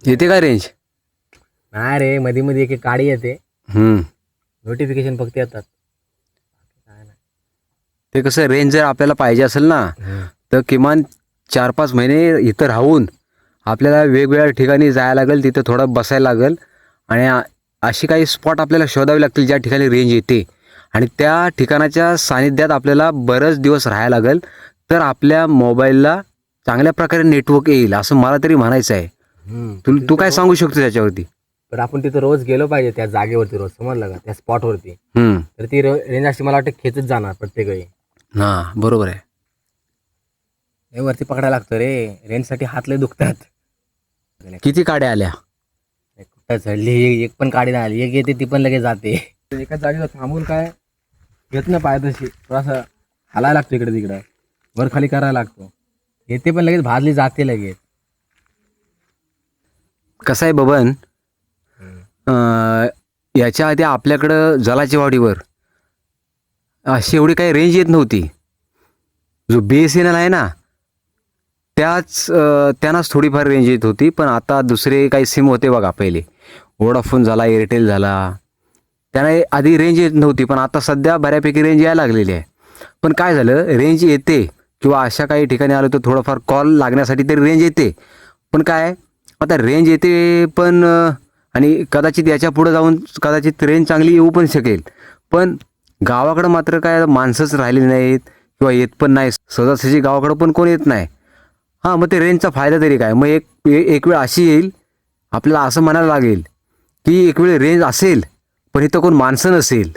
येते का रेंज? नाही रे, मध्ये मध्ये एक काडी येते, हम्म. नोटिफिकेशन फक्त येतात. ते कसं, रेंज जर आपल्याला पाहिजे असेल ना तर किमान 4-5 महिने इथं राहून आपल्याला वेगवेगळ्या ठिकाणी जायला लागेल, तिथं थोडं बसायला लागेल आणि अशी काही स्पॉट आपल्याला शोधावे लागतील ज्या ठिकाणी रेंज येते आणि त्या ठिकाणाच्या सानिध्यात आपल्याला बरेच दिवस राहायला लागेल, तर आपल्या मोबाईलला चांगल्या प्रकारे नेटवर्क येईल असं मला तरी म्हणायचं आहे. तू काय सांगू शकतो त्याच्यावरती? पण आपण तिथं रोज गेलो पाहिजे त्या जागेवरती, रोज समजलं का, त्या स्पॉटवरती. हम्म. तर ती रेंज अशी मला वाटतं खेचत जाणार प्रत्येक वेळी. हां, बरोबर आहे. हे वरती पकडायला लागतं रे, रेंजसाठी हात लय दुखतात. किती काड्या आल्या? कुठं चढली, एक पण काडी नाही आली, एक येते ती पण लगेच जाते. एका जागेवर थांबून काय घेत ना पाय तशी, थोडासा हलायला लागतो इकडे तिकडं, वर खाली करायला लागतो. येते पण लगेच भाजली जाते लगेच. कसं आहे बबन, याच्या आधी आपल्याकडं जलाची वाडीवर अशी एवढी काही रेंज येत नव्हती. जो BSNL आहे ना त्यांनाच थोडीफार रेंज येत होती, पण आता दुसरे काही सिम होते बघा, पहिले वोडाफोन झाला, एअरटेल झाला, त्यांना आधी रेंज येत नव्हती, पण आता सध्या बऱ्यापैकी रेंज यायला लागलेली आहे. पण काय झालं, रेंज येते किंवा अशा काही ठिकाणी आलं तर थोडंफार कॉल लागण्यासाठी तरी रेंज येते, पण काय आता रेंज येते पण आणि कदाचित याच्या पुढे जाऊन कदाचित रेंज चांगली येऊ पण शकेल, पण गावाकडं मात्र काय माणसंच राहिलेली नाहीत किंवा येत पण नाही, सहजासहजी गावाकडं पण कोण येत नाही. हां, मग ते रेंजचा फायदा तरी काय? मग एक वेळ अशी येईल, आपल्याला असं म्हणायला लागेल की एक वेळ रेंज असेल पण इथं कोण माणसं नसेल.